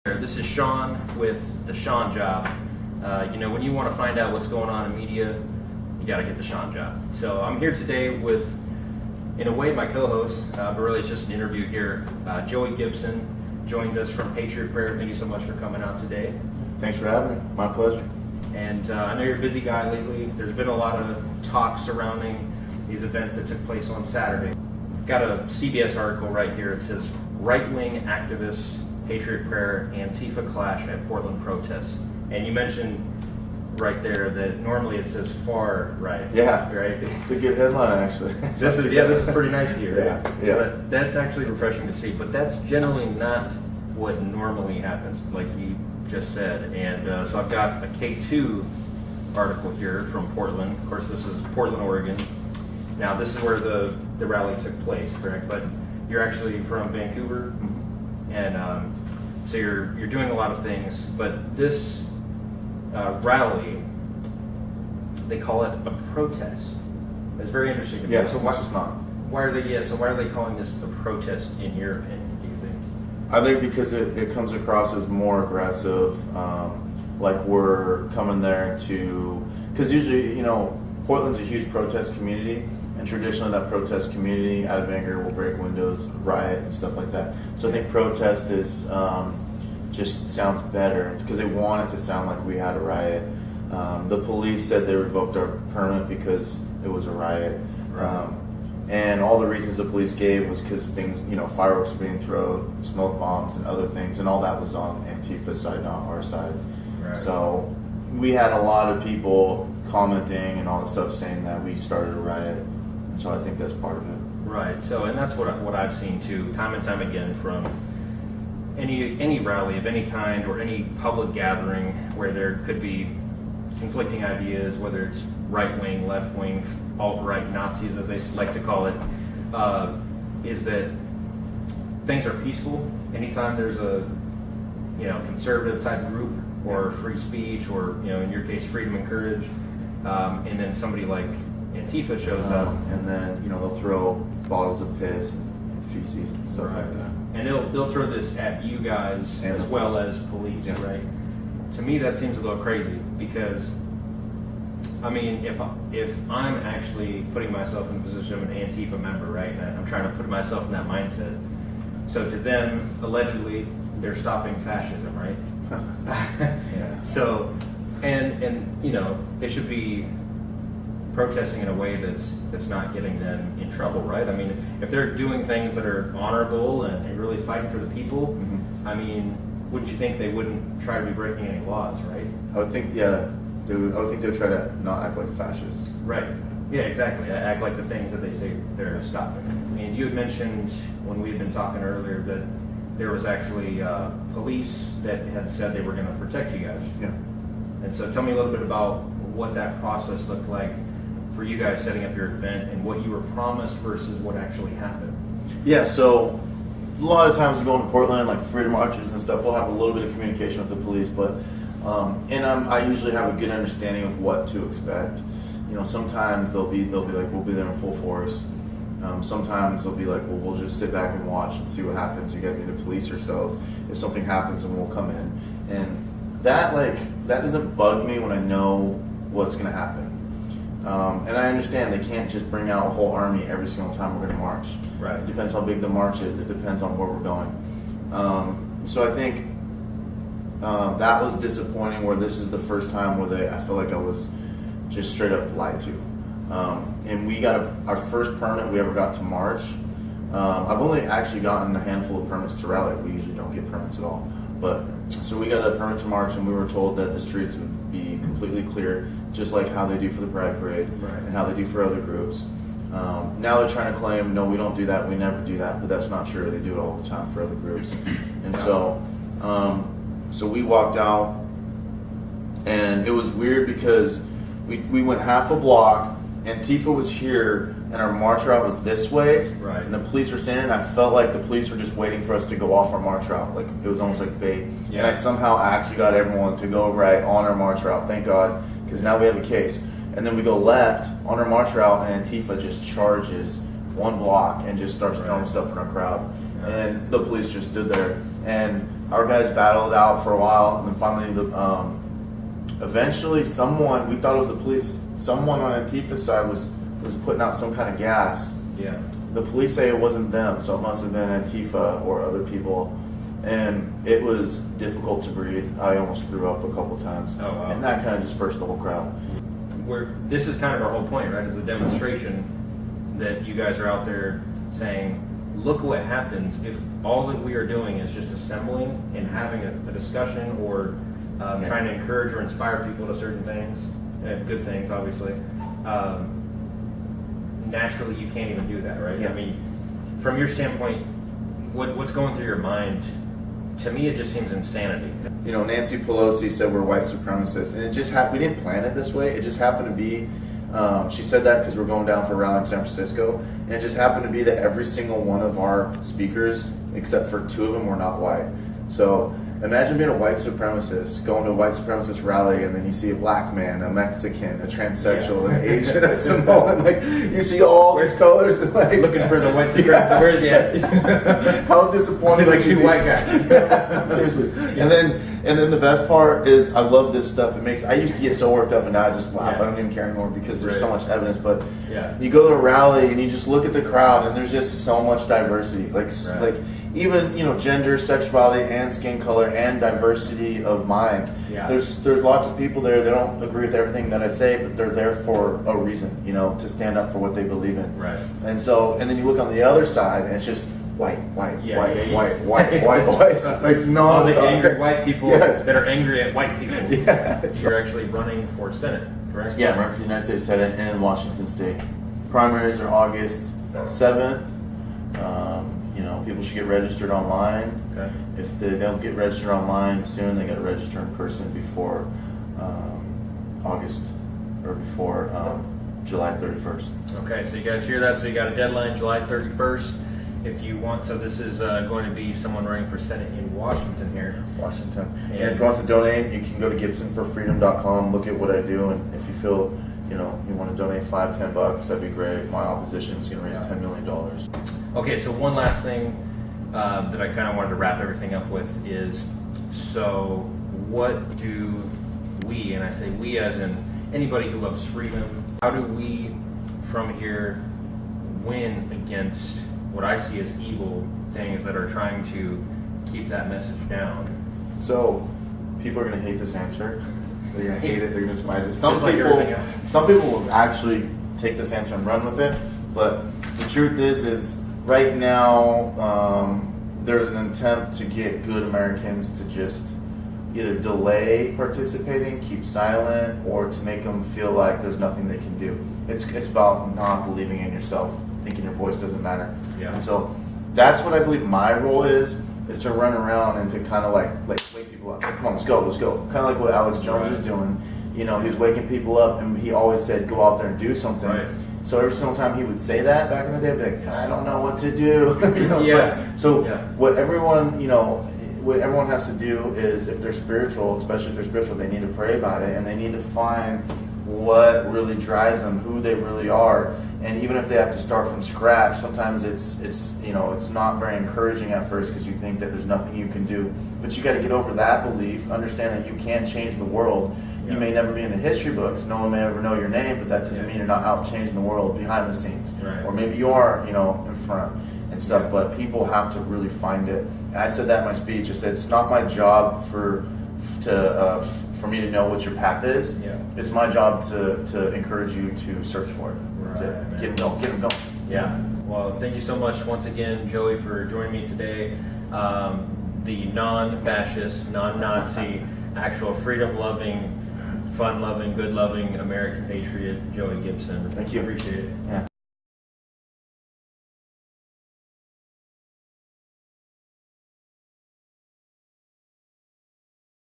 This is Sean with TheSeanJob. When you want to find out what's going on in media, you got to get TheSeanJob. So I'm here today with, in a way, my co-host, but really it's just an interview here. Joey Gibson joins us from Patriot Prayer. Thank you so much for coming out today. Thanks for having me. My pleasure. And I know you're a busy guy lately. There's been a lot of talk surrounding these events that took place on Saturday. Got a CBS article right here. It says, right-wing activists, Patriot Prayer, Antifa clash at Portland protests. And you mentioned right there that normally it says far right. Yeah, right. It's a good headline actually. This is pretty nice here. Yeah, right? yeah. So that's actually refreshing to see. But that's generally not what normally happens, like you just said. And so I've got a K2 article here from Portland. Of course, this is Portland, Oregon. Now this is where the rally took place, correct? But you're actually from Vancouver. And so you're doing a lot of things, but this rally, they call it a protest. It's very interesting to me. Yeah, so it's just not. Why are they calling this a protest in your opinion, do you think? I think because it comes across as more aggressive, like we're coming there to, because usually, Portland's a huge protest community, and traditionally that protest community out of anger will break windows, riot, and stuff like that. So I think protest is just sounds better because they want it to sound like we had a riot. The police said they revoked our permit because it was a riot. Right. And all the reasons the police gave was because things, fireworks were being thrown, smoke bombs and other things, and all that was on Antifa's side, not our side. Right. So we had a lot of people commenting and all that stuff saying that we started a riot. And so I think that's part of it. Right. So, and that's what I've seen too, time and time again, from any rally of any kind or any public gathering where there could be conflicting ideas, whether it's right wing, left wing, alt-right Nazis as they like to call it, is that things are peaceful. Anytime there's a conservative type group or free speech or in your case freedom and courage, and then somebody like Antifa shows up, and then they'll throw bottles of piss and feces and stuff like that. And they'll throw this at you guys and as well as police, yeah. right? To me, that seems a little crazy because, I mean, if I'm actually putting myself in the position of an Antifa member, right, and I'm trying to put myself in that mindset, so to them, allegedly, they're stopping fascism, right? Yeah. So, and they should be protesting in a way that's not getting them in trouble, right? I mean, if they're doing things that are honorable and really fighting for the people, Mm-hmm. I mean, wouldn't you think they wouldn't try to be breaking any laws, right? I would think, yeah, I would think they would try to not act like fascists. Right. Yeah, exactly. Act like the things that they say they're stopping. And you had mentioned when we had been talking earlier that there was actually police that had said they were going to protect you guys. Yeah. And so tell me a little bit about what that process looked like for you guys setting up your event and what you were promised versus what actually happened. Yeah, so a lot of times we go into Portland, like freedom marches and stuff, we'll have a little bit of communication with the police, but I usually have a good understanding of what to expect. Sometimes they'll be like, we'll be there in full force. Sometimes they'll be like, well, we'll just sit back and watch and see what happens. You guys need to police yourselves. If something happens, then we'll come in. And that doesn't bug me when I know what's going to happen. And I understand they can't just bring out a whole army every single time we're going to march. Right. It depends how big the march is. It depends on where we're going. So I think that was disappointing where this is the first time where I feel like I was just straight up lied to. And we got our first permit we ever got to march. I've only actually gotten a handful of permits to rally. We usually don't get permits at all. But so we got a permit to march, and we were told that the streets would be completely clear, just like how they do for the Pride Parade, Right. and how they do for other groups. Now they're trying to claim, no, we don't do that, we never do that, but that's not true. They do it all the time for other groups. And so we walked out, and it was weird because we went half a block, Antifa was here, and our march route was this way, Right. and the police were standing, and I felt like the police were just waiting for us to go off our march route. Like, it was almost like bait. Yeah. And I somehow actually got everyone to go right on our march route, thank God, because now we have a case. And then we go left on our march route, and Antifa just charges one block and just starts throwing stuff in our crowd. and the police just stood there. And our guys battled out for a while, and then finally, eventually, someone, we thought it was the police, someone on Antifa's side was putting out some kind of gas. Yeah. The police say it wasn't them, so it must have been Antifa or other people. And it was difficult to breathe. I almost threw up a couple times. Oh, wow. And that kind of dispersed the whole crowd. This is kind of our whole point, right? Is the demonstration that you guys are out there saying, look what happens if all that we are doing is just assembling and having a discussion or trying to encourage or inspire people to certain things, good things, obviously. Naturally, you can't even do that, right? Yeah. I mean, from your standpoint, what's going through your mind? To me, it just seems insanity. You know, Nancy Pelosi said we're white supremacists, and it just happened. We didn't plan it this way. It just happened to be. She said that because we're going down for a rally in San Francisco, and it just happened to be that every single one of our speakers, except for 2 of them, were not white. So imagine being a white supremacist, going to a white supremacist rally, and then you see a black man, a Mexican, a transsexual, an Asian, a Samoan. Like you see all these colors, and like Looking for the white supremacist. Where's the at? how disappointing! Like would you 2 be? white guys. Seriously. And then the best part is I love this stuff. I used to get so worked up, and now I just laugh. Yeah. I don't even care anymore because there's so Right. much evidence. But Yeah. you go to a rally and you just look at the crowd, and there's just so much diversity. Like Right. even gender, sexuality, and skin color, and diversity of mind. Yeah. There's lots of people there. They don't agree with everything that I say, but they're there for a reason. To stand up for what they believe in. Right. And then you look on the other side, and it's just white. Yeah, White. It's just like All the nonstop. angry white people Yes. that are angry at white people. Yeah. You're actually running for Senate, correct? Yeah, I'm running for the United States Senate in Washington State. Primaries are August 7th. People should get registered online. Okay. If they don't get registered online soon, they got to register in person before August or before July 31st. Okay, so you guys hear that? So you got a deadline, July 31st. If you want, so this is going to be someone running for Senate in Washington here. Washington. And- And if you want to donate, you can go to GibsonForFreedom.com, look at what I do, and if you feel you want to donate $5-10, that'd be great. My opposition is going to raise $10 million. Okay, so one last thing that I kind of wanted to wrap everything up with is, so what do we, and I say we as in anybody who loves freedom, how do we from here win against what I see as evil things that are trying to keep that message down? So, people are going to hate this answer. They're going to hate it. They're going to despise it. Just like everything else. Some people will actually take this answer and run with it. But the truth is right now there's an attempt to get good Americans to just either delay participating, keep silent, or to make them feel like there's nothing they can do. It's about not believing in yourself, thinking your voice doesn't matter. Yeah. And so that's what I believe my role is to run around and to kind of like wake people up. Like, come on, let's go. Kind of like what Alex Jones was doing. He was waking people up, and he always said, go out there and do something. Right. So every single time he would say that back in the day, I'd be like, I don't know what to do. Yeah. What everyone has to do is, if they're spiritual, especially if they're spiritual, they need to pray about it, and they need to find what really drives them, who they really are. And even if they have to start from scratch, sometimes it's not very encouraging at first because you think that there's nothing you can do. But you got to get over that belief, understand that you can change the world. Yeah. You may never be in the history books, no one may ever know your name, but that doesn't mean you're not out changing the world behind the scenes. Right. Or maybe you are, in front and stuff. But people have to really find it. And I said that in my speech. I said it's not my job for me to know what your path is. Yeah. It's my job to encourage you to search for it. That's Right, it. man. Get them going. Yeah. Well, thank you so much once again, Joey, for joining me today. The non-fascist, non-Nazi, actual freedom-loving, fun-loving, good-loving American patriot, Joey Gibson. Thank you. Appreciate it. Yeah.